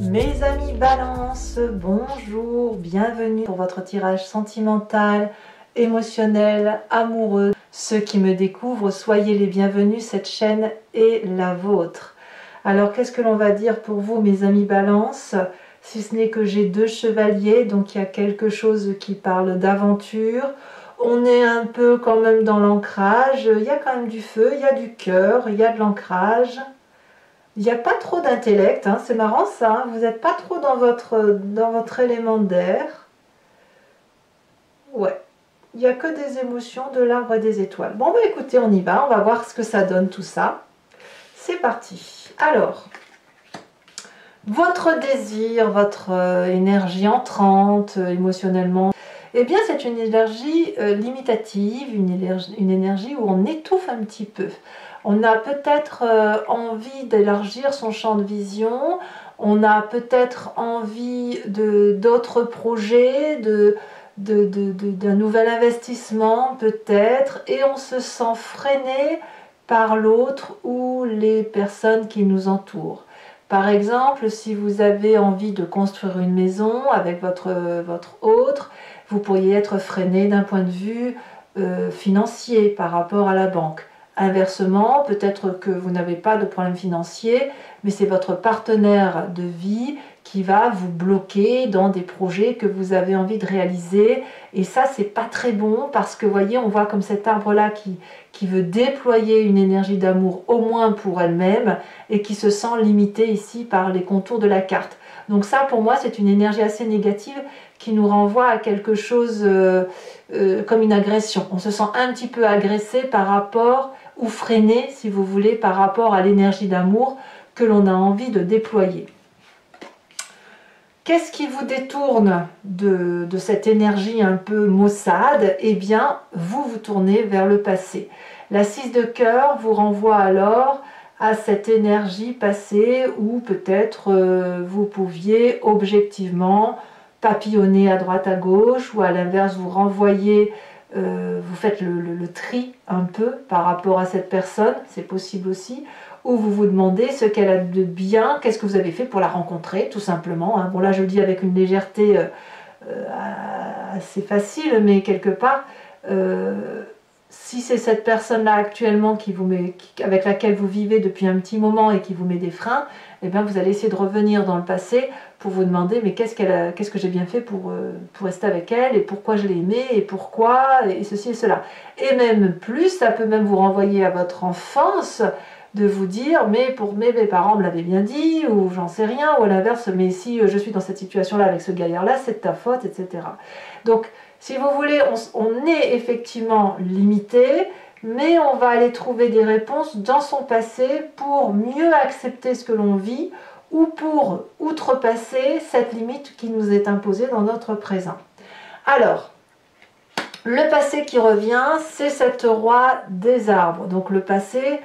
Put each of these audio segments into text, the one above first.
Mes amis Balance, bonjour, bienvenue pour votre tirage sentimental, émotionnel, amoureux. Ceux qui me découvrent, soyez les bienvenus, cette chaîne est la vôtre. Alors qu'est-ce que l'on va dire pour vous mes amis Balance? Si ce n'est que j'ai deux chevaliers, donc il y a quelque chose qui parle d'aventure. On est un peu quand même dans l'ancrage, il y a quand même du feu, il y a du cœur, il y a de l'ancrage. Il n'y a pas trop d'intellect, hein, c'est marrant ça, hein, vous n'êtes pas trop dans votre élément d'air. Ouais, il n'y a que des émotions, de l'arbre et des étoiles. Bon bah écoutez, on y va, on va voir ce que ça donne tout ça. C'est parti. Alors, votre désir, votre énergie entrante émotionnellement, eh bien c'est une énergie limitative, une énergie où on étouffe un petit peu. On a peut-être envie d'élargir son champ de vision, on a peut-être envie d'autres projets, d'un nouvel investissement peut-être, et on se sent freiné par l'autre ou les personnes qui nous entourent. Par exemple, si vous avez envie de construire une maison avec votre autre, vous pourriez être freiné d'un point de vue financier par rapport à la banque. Inversement, peut-être que vous n'avez pas de problème financier, mais c'est votre partenaire de vie qui va vous bloquer dans des projets que vous avez envie de réaliser. Et ça, c'est pas très bon parce que, vous voyez, on voit comme cet arbre-là qui veut déployer une énergie d'amour au moins pour elle-même et qui se sent limité ici par les contours de la carte. Donc ça, pour moi, c'est une énergie assez négative qui nous renvoie à quelque chose comme une agression. On se sent un petit peu agressé par rapport ou freiné, si vous voulez, par rapport à l'énergie d'amour que l'on a envie de déployer. Qu'est-ce qui vous détourne de cette énergie un peu maussade? Eh bien, vous tournez vers le passé. La 6 de cœur vous renvoie alors à cette énergie passée où peut-être vous pouviez objectivement papillonner à droite à gauche, ou à l'inverse vous renvoyez, vous faites le tri un peu par rapport à cette personne, c'est possible aussi, ou vous vous demandez ce qu'elle a de bien, qu'est-ce que vous avez fait pour la rencontrer, tout simplement. Hein. Bon là je le dis avec une légèreté assez facile, mais quelque part, si c'est cette personne-là actuellement avec laquelle vous vivez depuis un petit moment et qui vous met des freins, eh bien vous allez essayer de revenir dans le passé pour vous demander mais qu'est-ce que j'ai bien fait pour rester avec elle, et pourquoi je l'ai aimée, et pourquoi, et ceci et cela. Et même plus, ça peut même vous renvoyer à votre enfance, de vous dire mais mes parents me l'avaient bien dit, ou j'en sais rien, ou à l'inverse, mais si je suis dans cette situation-là avec ce gaillard-là, c'est de ta faute, etc. Donc, si vous voulez, on est effectivement limité, mais on va aller trouver des réponses dans son passé pour mieux accepter ce que l'on vit ou pour outrepasser cette limite qui nous est imposée dans notre présent. Alors, le passé qui revient, c'est cette roi des arbres. Donc le passé,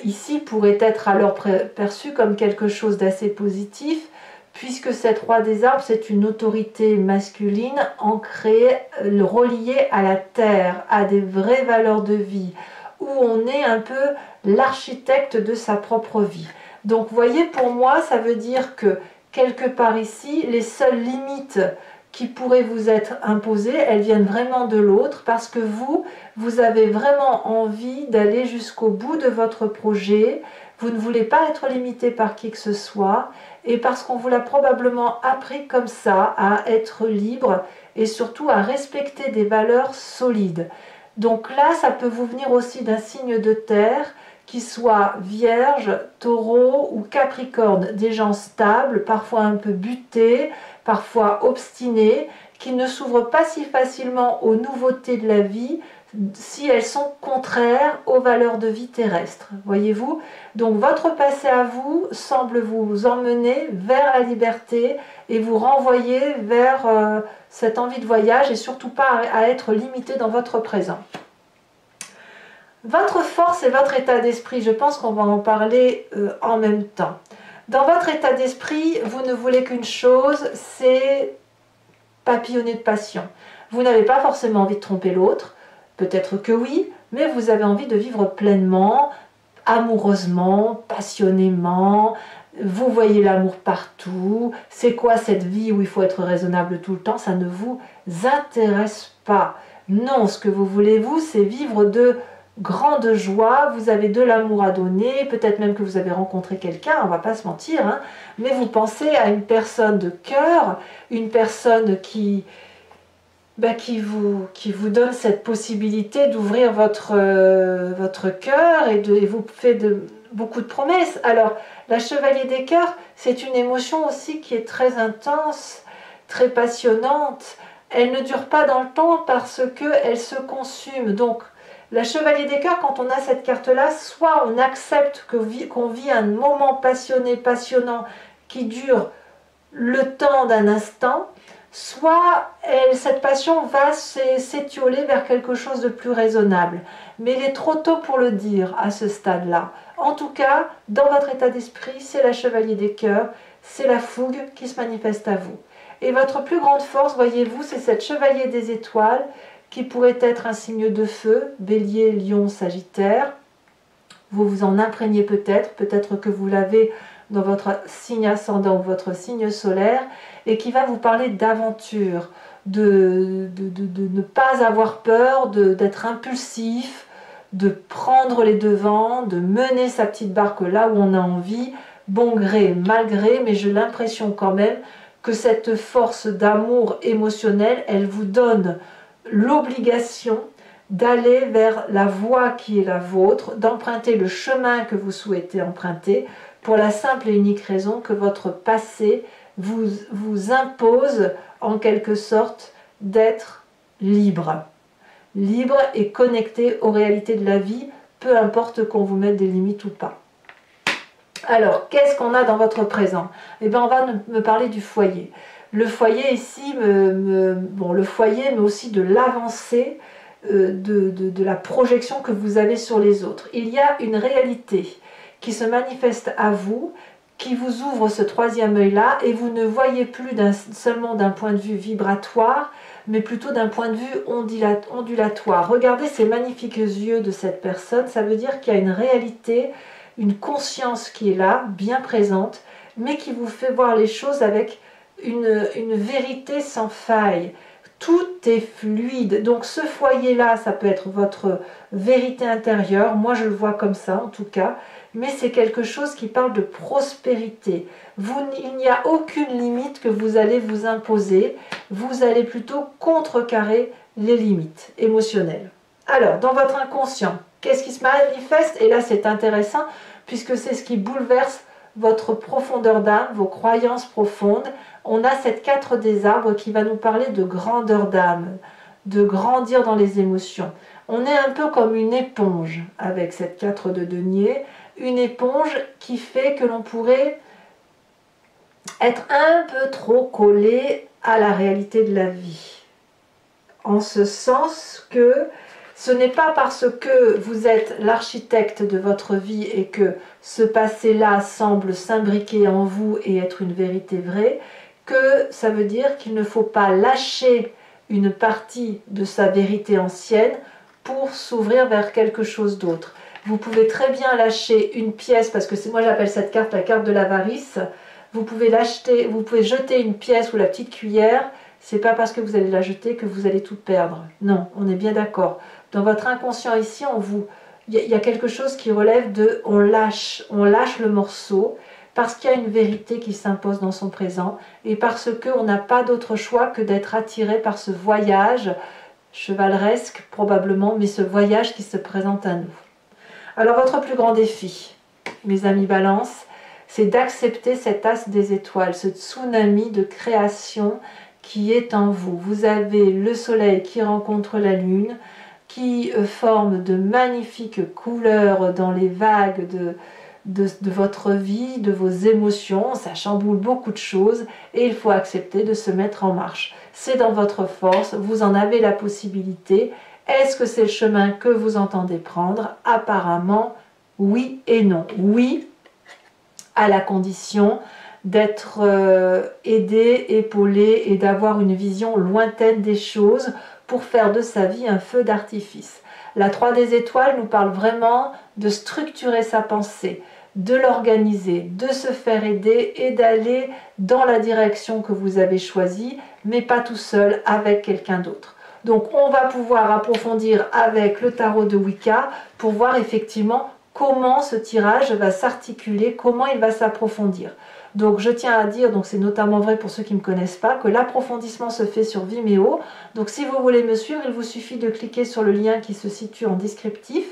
ici, pourrait être alors perçu comme quelque chose d'assez positif, puisque cette roi des arbres, c'est une autorité masculine ancrée, reliée à la terre, à des vraies valeurs de vie, où on est un peu l'architecte de sa propre vie. Donc vous voyez, pour moi, ça veut dire que quelque part ici, les seules limites qui pourraient vous être imposées, elles viennent vraiment de l'autre, parce que vous avez vraiment envie d'aller jusqu'au bout de votre projet. Vous ne voulez pas être limité par qui que ce soit, et parce qu'on vous l'a probablement appris comme ça, à être libre et surtout à respecter des valeurs solides. Donc là, ça peut vous venir aussi d'un signe de terre, qui soit Vierge, Taureau ou Capricorne, des gens stables, parfois un peu butés, parfois obstinés, qui ne s'ouvrent pas si facilement aux nouveautés de la vie, si elles sont contraires aux valeurs de vie terrestres, voyez-vous. Donc votre passé à vous semble vous emmener vers la liberté et vous renvoyer vers cette envie de voyage, et surtout pas à être limité dans votre présent. Votre force et votre état d'esprit, je pense qu'on va en parler en même temps. Dans votre état d'esprit, vous ne voulez qu'une chose, c'est papillonner de passion. Vous n'avez pas forcément envie de tromper l'autre, peut-être que oui, mais vous avez envie de vivre pleinement, amoureusement, passionnément. Vous voyez l'amour partout. C'est quoi cette vie où il faut être raisonnable tout le temps? Ça ne vous intéresse pas. Non, ce que vous voulez, vous, c'est vivre de grande joie. Vous avez de l'amour à donner. Peut-être même que vous avez rencontré quelqu'un, on ne va pas se mentir, hein, mais vous pensez à une personne de cœur, une personne qui vous donne cette possibilité d'ouvrir votre cœur et vous fait beaucoup de promesses. Alors, la chevalier des cœurs, c'est une émotion aussi qui est très intense, très passionnante. Elle ne dure pas dans le temps parce qu'elle se consume. Donc, la chevalier des cœurs, quand on a cette carte-là, soit on accepte qu'on vit un moment passionné, passionnant, qui dure le temps d'un instant, soit cette passion va s'étioler vers quelque chose de plus raisonnable. Mais il est trop tôt pour le dire à ce stade-là. En tout cas, dans votre état d'esprit, c'est la chevalier des cœurs, c'est la fougue qui se manifeste à vous. Et votre plus grande force, voyez-vous, c'est cette chevalier des étoiles qui pourrait être un signe de feu, bélier, lion, sagittaire. Vous vous en imprégnez peut-être que vous l'avez dans votre signe ascendant ou votre signe solaire, et qui va vous parler d'aventure, de ne pas avoir peur, d'être impulsif, de prendre les devants, de mener sa petite barque là où on a envie, bon gré, mal gré, mais j'ai l'impression quand même que cette force d'amour émotionnel, elle vous donne l'obligation d'aller vers la voie qui est la vôtre, d'emprunter le chemin que vous souhaitez emprunter, pour la simple et unique raison que votre passé vous impose en quelque sorte d'être libre. Libre et connecté aux réalités de la vie, peu importe qu'on vous mette des limites ou pas. Alors, qu'est-ce qu'on a dans votre présent? Eh bien, on va me parler du foyer. Le foyer ici, le foyer, mais aussi de l'avancée, de la projection que vous avez sur les autres. Il y a une réalité qui se manifeste à vous, qui vous ouvre ce troisième œil-là, et vous ne voyez plus seulement d'un point de vue vibratoire, mais plutôt d'un point de vue ondulatoire. Regardez ces magnifiques yeux de cette personne, ça veut dire qu'il y a une réalité, une conscience qui est là, bien présente, mais qui vous fait voir les choses avec une vérité sans faille. Tout est fluide. Donc ce foyer-là, ça peut être votre vérité intérieure. Moi, je le vois comme ça, en tout cas. Mais c'est quelque chose qui parle de prospérité. Il n'y a aucune limite que vous allez vous imposer. Vous allez plutôt contrecarrer les limites émotionnelles. Alors, dans votre inconscient, qu'est-ce qui se manifeste? Et là, c'est intéressant, puisque c'est ce qui bouleverse votre profondeur d'âme, vos croyances profondes. On a cette 4 des arbres qui va nous parler de grandeur d'âme, de grandir dans les émotions. On est un peu comme une éponge avec cette 4 de denier, une éponge qui fait que l'on pourrait être un peu trop collé à la réalité de la vie. En ce sens que ce n'est pas parce que vous êtes l'architecte de votre vie et que ce passé-là semble s'imbriquer en vous et être une vérité vraie, que ça veut dire qu'il ne faut pas lâcher une partie de sa vérité ancienne pour s'ouvrir vers quelque chose d'autre. Vous pouvez très bien lâcher une pièce, parce que moi j'appelle cette carte la carte de l'avarice. Vous pouvez jeter une pièce ou la petite cuillère. C'est pas parce que vous allez la jeter que vous allez tout perdre. Non, on est bien d'accord. Dans votre inconscient ici, il y a quelque chose qui relève de on lâche le morceau parce qu'il y a une vérité qui s'impose dans son présent et parce qu'on n'a pas d'autre choix que d'être attiré par ce voyage chevaleresque probablement, mais ce voyage qui se présente à nous. Alors votre plus grand défi, mes amis Balance, c'est d'accepter cet as des étoiles, ce tsunami de création qui est en vous. Vous avez le soleil qui rencontre la lune, qui forme de magnifiques couleurs dans les vagues de votre vie, de vos émotions. Ça chamboule beaucoup de choses et il faut accepter de se mettre en marche. C'est dans votre force, vous en avez la possibilité. Est-ce que c'est le chemin que vous entendez prendre? Apparemment, oui et non. Oui, à la condition d'être aidé, épaulé et d'avoir une vision lointaine des choses pour faire de sa vie un feu d'artifice. La 3 des étoiles nous parle vraiment de structurer sa pensée, de l'organiser, de se faire aider et d'aller dans la direction que vous avez choisie, mais pas tout seul, avec quelqu'un d'autre. Donc on va pouvoir approfondir avec le tarot de Wicca pour voir effectivement comment ce tirage va s'articuler, comment il va s'approfondir. Donc je tiens à dire, donc c'est notamment vrai pour ceux qui ne me connaissent pas, que l'approfondissement se fait sur Vimeo. Donc si vous voulez me suivre, il vous suffit de cliquer sur le lien qui se situe en descriptif.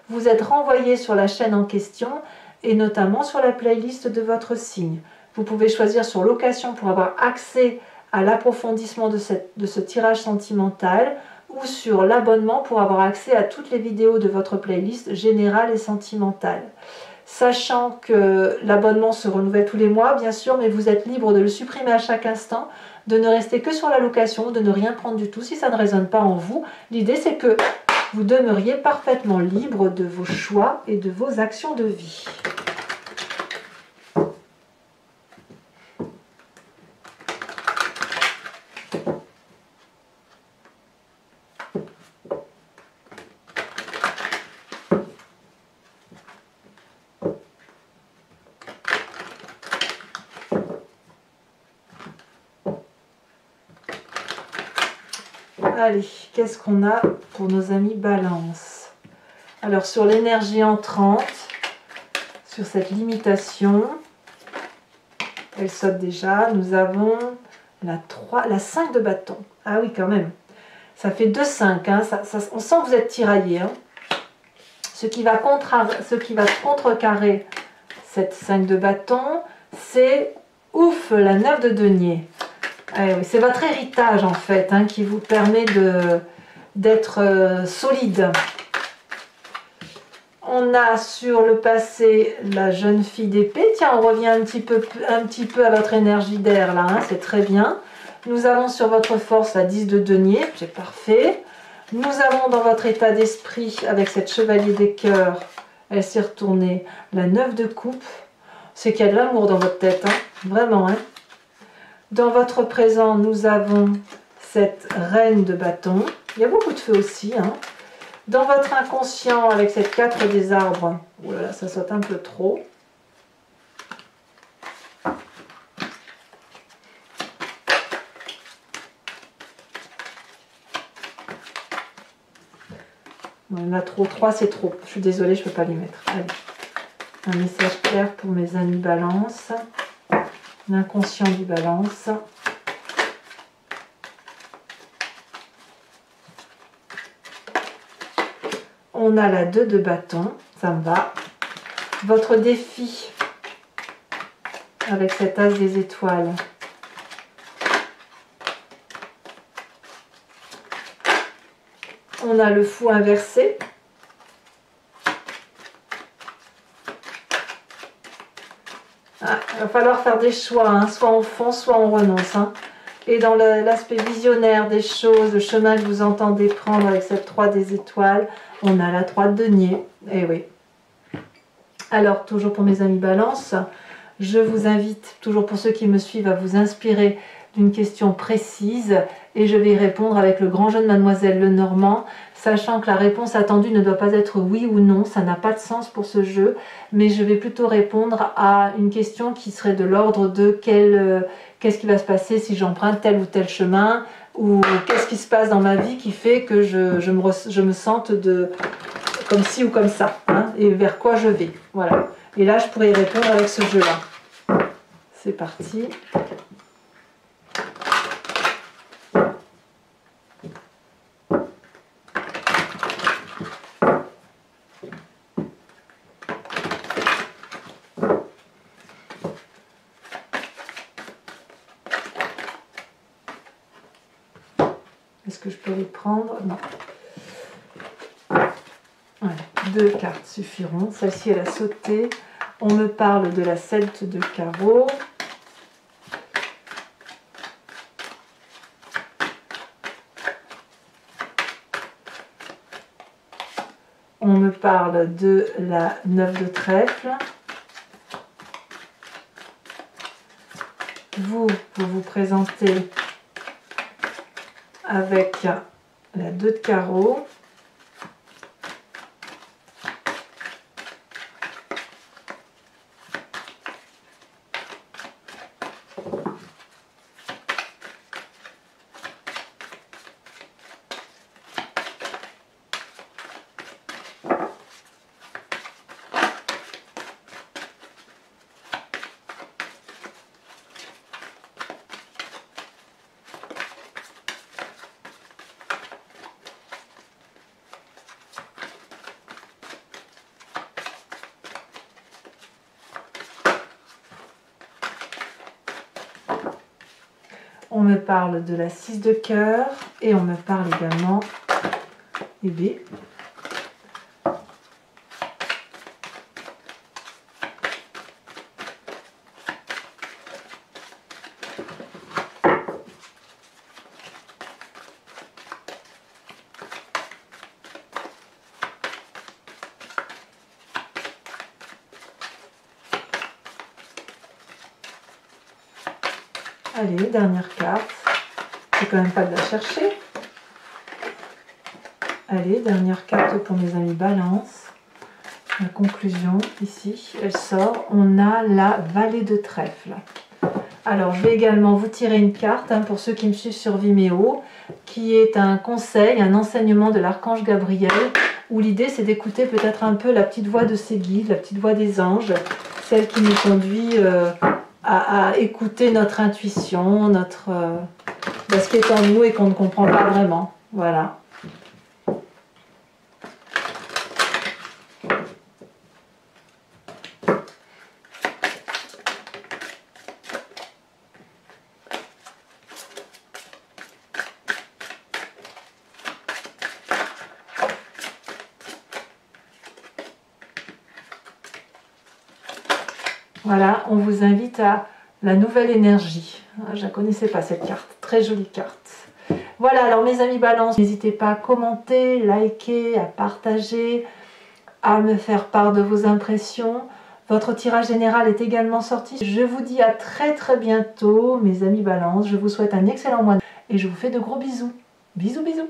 Vous êtes renvoyé sur la chaîne en question et notamment sur la playlist de votre signe. Vous pouvez choisir sur location pour avoir accès à l'approfondissement de ce tirage sentimental ou sur l'abonnement pour avoir accès à toutes les vidéos de votre playlist générale et sentimentale. Sachant que l'abonnement se renouvelle tous les mois, bien sûr, mais vous êtes libre de le supprimer à chaque instant, de ne rester que sur la location, de ne rien prendre du tout si ça ne résonne pas en vous. L'idée, c'est que vous demeuriez parfaitement libre de vos choix et de vos actions de vie. Allez, qu'est-ce qu'on a pour nos amis Balance? Alors, sur l'énergie entrante, sur cette limitation, elle saute déjà. Nous avons la 5 de bâton. Ah oui, quand même. Ça fait 2-5. Hein. On sent que vous êtes tiraillé. Hein. Ce qui va contrecarrer cette 5 de bâton, c'est ouf, la 9 de denier. Oui, c'est votre héritage en fait hein, qui vous permet d'être solide. On a sur le passé la jeune fille d'épée. Tiens, on revient un petit peu à votre énergie d'air là, hein, c'est très bien. Nous avons sur votre force la 10 de denier, c'est parfait. Nous avons dans votre état d'esprit, avec cette chevalier des cœurs, elle s'est retournée, la 9 de coupe. C'est qu'il y a de l'amour dans votre tête, hein, vraiment. Hein. Dans votre présent, nous avons cette reine de bâton. Il y a beaucoup de feu aussi. Hein. Dans votre inconscient, avec cette 4 des arbres, oh là là, ça saute un peu trop. Il y en a trop. 3, c'est trop. Je suis désolée, je ne peux pas les mettre. Allez. Un message clair pour mes amis Balance. L'inconscient du Balance. On a la 2 de bâton, ça me va. Votre défi avec cet as des étoiles. On a le fou inversé. Ah, il va falloir faire des choix, hein. Soit on fonce, soit on renonce. Hein. Et dans l'aspect visionnaire des choses, le chemin que vous entendez prendre avec cette 3 des étoiles, on a la 3 de denier. Eh oui. Alors, toujours pour mes amis Balance, je vous invite, toujours pour ceux qui me suivent, à vous inspirer d'une question précise et je vais y répondre avec le grand jeu de Mademoiselle Lenormand, sachant que la réponse attendue ne doit pas être oui ou non, ça n'a pas de sens pour ce jeu, mais je vais plutôt répondre à une question qui serait de l'ordre de qu'est-ce qui va se passer si j'emprunte tel ou tel chemin, ou qu'est-ce qui se passe dans ma vie qui fait que je me sente comme ci ou comme ça, hein, et vers quoi je vais. Voilà. Et là, je pourrais y répondre avec ce jeu-là. C'est parti. Est-ce que je peux les prendre? Non. Voilà, 2 cartes suffiront. Celle-ci, elle a sauté. On me parle de la 7 de carreau. On me parle de la 9 de trèfle. Vous vous présentez avec la 2 de carreau. On me parle de la 6 de cœur et on me parle également des B. Allez, dernière carte. C'est quand même pas de la chercher. Allez, dernière carte pour mes amis Balance. La conclusion, ici, elle sort. On a la vallée de trèfle. Alors, je vais également vous tirer une carte pour ceux qui me suivent sur Vimeo, qui est un conseil, un enseignement de l'archange Gabriel, où l'idée c'est d'écouter peut-être un peu la petite voix de ses guides, la petite voix des anges, celle qui nous conduit à écouter notre intuition, ce qui est en nous et qu'on ne comprend pas vraiment. Voilà. Voilà, on vous invite à la nouvelle énergie. Je ne la connaissais pas cette carte, très jolie carte. Voilà, alors mes amis Balance, n'hésitez pas à commenter, liker, à partager, à me faire part de vos impressions. Votre tirage général est également sorti. Je vous dis à très très bientôt mes amis Balance. Je vous souhaite un excellent mois et je vous fais de gros bisous. Bisous bisous.